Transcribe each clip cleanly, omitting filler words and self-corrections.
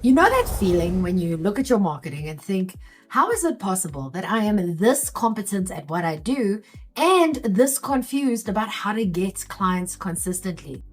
You know that feeling when you look at your marketing and think, how is it possible that I am this competent at what I do and this confused about how to get clients consistently?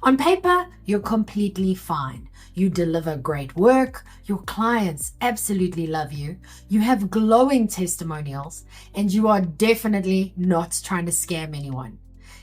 On paper, you're completely fine. You deliver great work, your clients absolutely love you, you have glowing testimonials, and you are definitely not trying to scam anyone.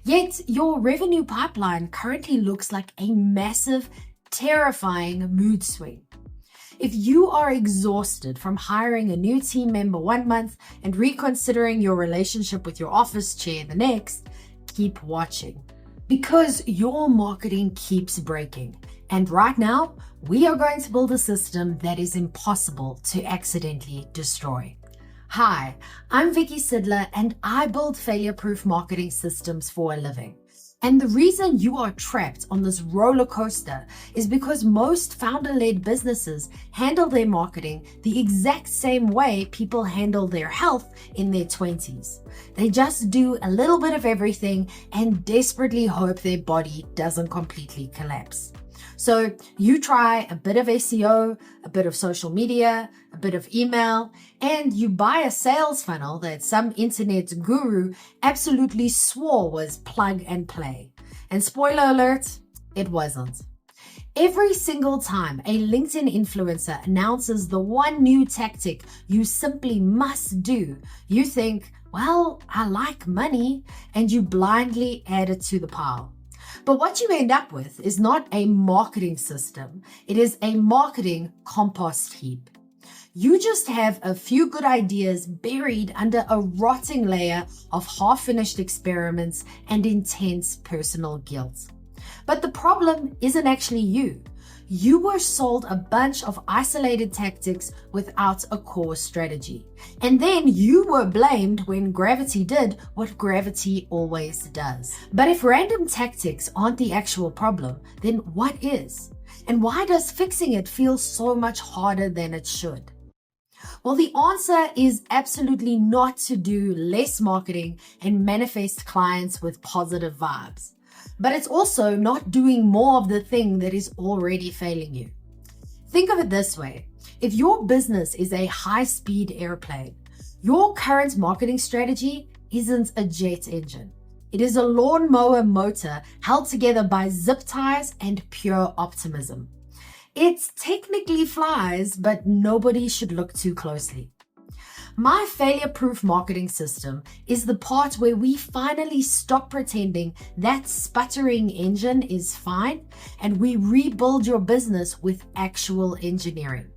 Yet, your revenue pipeline currently looks like a massive, terrifying mood swing. If you are exhausted from hiring a new team member 1 month and reconsidering your relationship with your office chair the next, keep watching. Because your marketing keeps breaking. And right now, we are going to build a system that is impossible to accidentally destroy. Hi, I'm Vicky Sidler, and I build failure-proof marketing systems for a living. And the reason you are trapped on this roller coaster is because most founder-led businesses handle their marketing the exact same way people handle their health in their 20s. They just do a little bit of everything and desperately hope their body doesn't completely collapse. So you try a bit of SEO, a bit of social media, a bit of email, and you buy a sales funnel that some internet guru absolutely swore was plug and play. And spoiler alert, it wasn't. Every single time a LinkedIn influencer announces the one new tactic you simply must do, you think, well, I like money, and you blindly add it to the pile. But what you end up with is not a marketing system. It is a marketing compost heap. You just have a few good ideas buried under a rotting layer of half-finished experiments and intense personal guilt. But the problem isn't actually you. You were sold a bunch of isolated tactics without a core strategy. And then you were blamed when gravity did what gravity always does. But if random tactics aren't the actual problem, then what is? And why does fixing it feel so much harder than it should? Well, the answer is absolutely not to do less marketing and manifest clients with positive vibes. But it's also not doing more of the thing that is already failing you. Think of it this way. If your business is a high-speed airplane, your current marketing strategy isn't a jet engine. It is a lawnmower motor held together by zip ties and pure optimism. It technically flies, but nobody should look too closely. My failure-proof marketing system is the part where we finally stop pretending that sputtering engine is fine and we rebuild your business with actual engineering.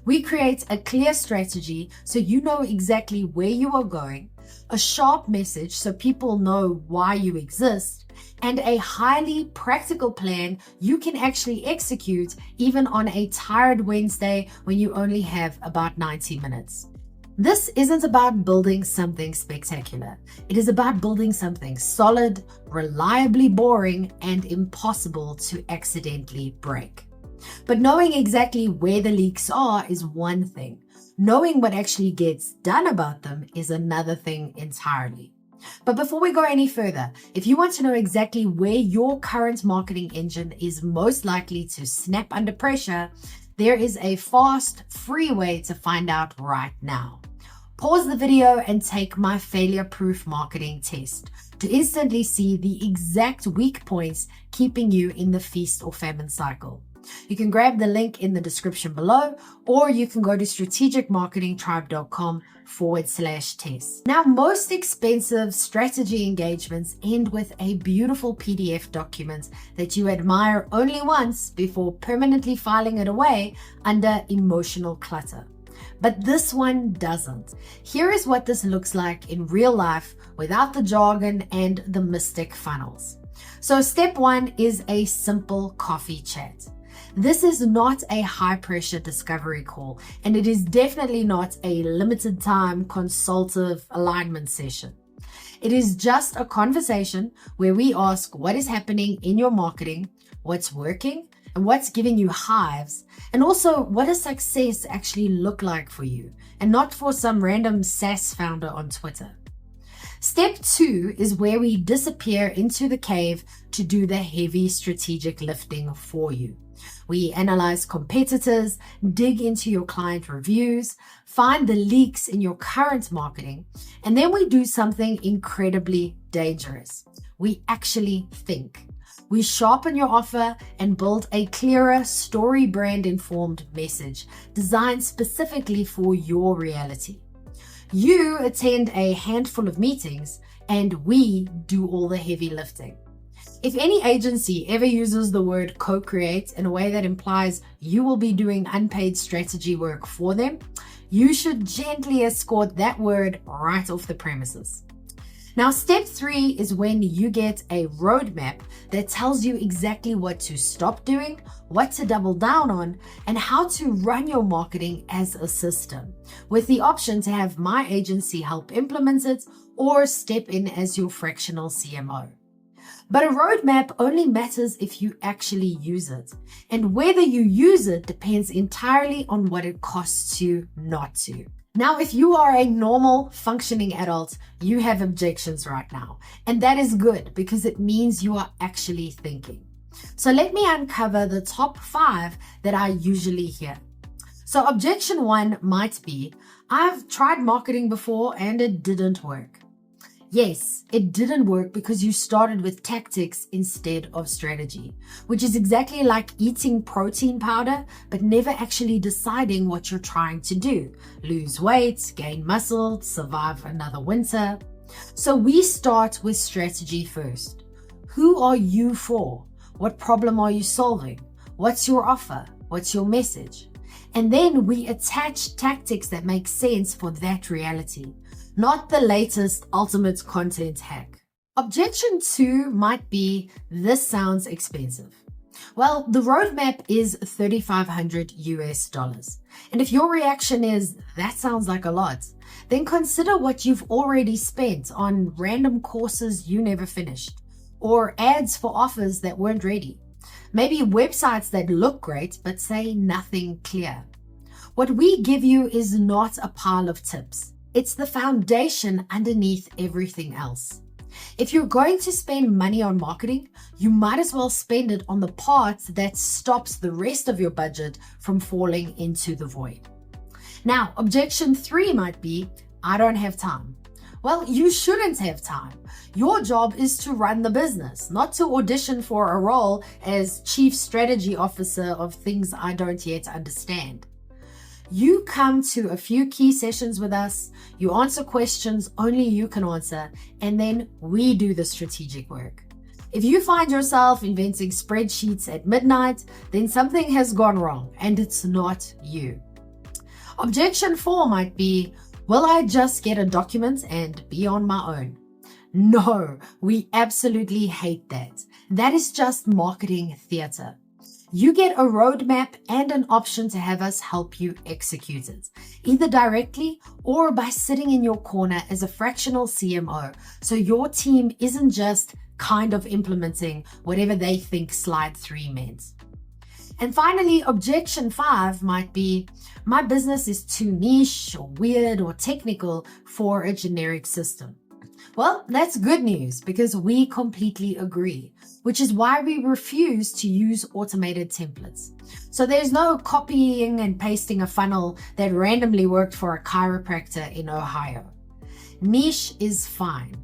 We create a clear strategy so you know exactly where you are going, a sharp message so people know why you exist, and a highly practical plan you can actually execute even on a tired Wednesday when you only have about 90 minutes. This isn't about building something spectacular. It is about building something solid, reliably boring, and impossible to accidentally break. But knowing exactly where the leaks are is one thing. Knowing what actually gets done about them is another thing entirely. But before we go any further, if you want to know exactly where your current marketing engine is most likely to snap under pressure, there is a fast, free way to find out right now. Pause the video and take my failure-proof marketing test to instantly see the exact weak points keeping you in the feast or famine cycle. You can grab the link in the description below, or you can go to strategicmarketingtribe.com/test. Now, most expensive strategy engagements end with a beautiful PDF document that you admire only once before permanently filing it away under emotional clutter. But this one doesn't. Here is what this looks like in real life without the jargon and the mystic funnels. So step 1 is a simple coffee chat. This is not a high-pressure discovery call, and it is definitely not a limited-time consultative alignment session. It is just a conversation where we ask what is happening in your marketing, what's working, and what's giving you hives, and also what does success actually look like for you, and not for some random SaaS founder on Twitter. Step 2 is where we disappear into the cave to do the heavy strategic lifting for you. We analyze competitors, dig into your client reviews, find the leaks in your current marketing, and then we do something incredibly dangerous. We actually think. We sharpen your offer and build a clearer, story brand informed message designed specifically for your reality. You attend a handful of meetings and we do all the heavy lifting. If any agency ever uses the word co-create in a way that implies you will be doing unpaid strategy work for them, you should gently escort that word right off the premises. Now, step 3 is when you get a roadmap that tells you exactly what to stop doing, what to double down on, and how to run your marketing as a system, with the option to have my agency help implement it or step in as your fractional CMO. But a roadmap only matters if you actually use it, and whether you use it depends entirely on what it costs you not to. Now, if you are a normal, functioning adult, you have objections right now. And that is good because it means you are actually thinking. So let me uncover the top 5 that I usually hear. So objection 1 might be, I've tried marketing before and it didn't work. Yes, it didn't work because you started with tactics instead of strategy, which is exactly like eating protein powder, but never actually deciding what you're trying to do. Lose weight, gain muscle, survive another winter. So we start with strategy first. Who are you for? What problem are you solving? What's your offer? What's your message? And then we attach tactics that make sense for that reality, not the latest ultimate content hack. Objection 2 might be, this sounds expensive. Well, the roadmap is $3,500 US. And if your reaction is, that sounds like a lot, then consider what you've already spent on random courses you never finished, or ads for offers that weren't ready. Maybe websites that look great but say nothing clear. What we give you is not a pile of tips. It's the foundation underneath everything else. If you're going to spend money on marketing, you might as well spend it on the part that stops the rest of your budget from falling into the void. Now, objection 3 might be, I don't have time. Well, you shouldn't have time. Your job is to run the business, not to audition for a role as Chief Strategy Officer of things I don't yet understand. You come to a few key sessions with us, you answer questions only you can answer, and then we do the strategic work. If you find yourself inventing spreadsheets at midnight, then something has gone wrong, and it's not you. Objection 4 might be, will I just get a document and be on my own? No, we absolutely hate that. That is just marketing theater. You get a roadmap and an option to have us help you execute it, either directly or by sitting in your corner as a fractional CMO, so your team isn't just kind of implementing whatever they think slide 3 meant. And finally, objection 5 might be, my business is too niche or weird or technical for a generic system. Well, that's good news because we completely agree, which is why we refuse to use automated templates. So there's no copying and pasting a funnel that randomly worked for a chiropractor in Ohio. Niche is fine.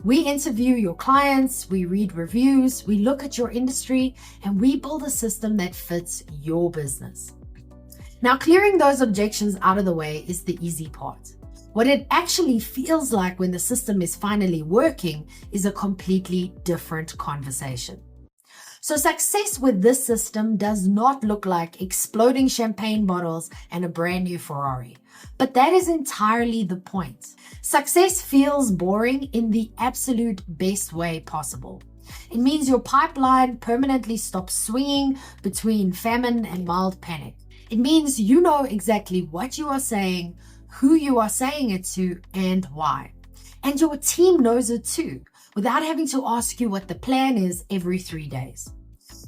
We interview your clients, we read reviews, we look at your industry, and we build a system that fits your business. Now, clearing those objections out of the way is the easy part. What it actually feels like when the system is finally working is a completely different conversation. So success with this system does not look like exploding champagne bottles and a brand new Ferrari. But that is entirely the point. Success feels boring in the absolute best way possible. It means your pipeline permanently stops swinging between famine and mild panic. It means you know exactly what you are saying, who you are saying it to, and why. And your team knows it too, without having to ask you what the plan is every 3 days.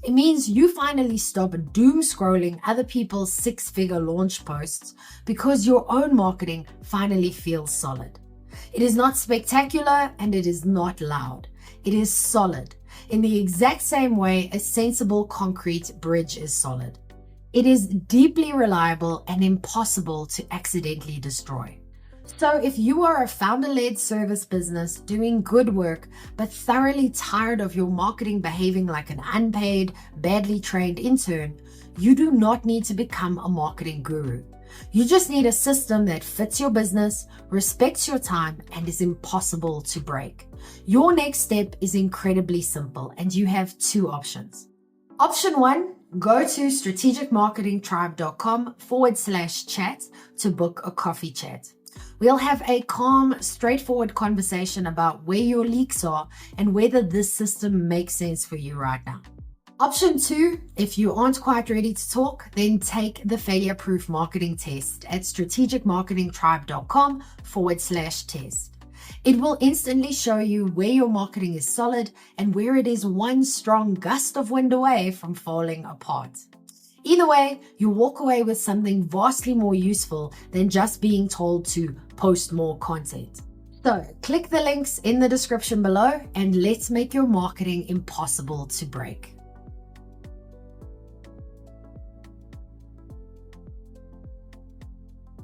It means you finally stop doom scrolling other people's 6-figure launch posts because your own marketing finally feels solid. It is not spectacular and it is not loud. It is solid, in the exact same way a sensible concrete bridge is solid. It is deeply reliable and impossible to accidentally destroy. So if you are a founder-led service business doing good work, but thoroughly tired of your marketing behaving like an unpaid, badly trained intern, you do not need to become a marketing guru. You just need a system that fits your business, respects your time, and is impossible to break. Your next step is incredibly simple, and you have two options. Option 1, go to strategicmarketingtribe.com/chat to book a coffee chat. We'll have a calm, straightforward conversation about where your leaks are and whether this system makes sense for you right now. Option 2, if you aren't quite ready to talk, then take the failure-proof marketing test at strategicmarketingtribe.com/test. It will instantly show you where your marketing is solid and where it is one strong gust of wind away from falling apart. Either way, you walk away with something vastly more useful than just being told to post more content. So click the links in the description below and let's make your marketing impossible to break.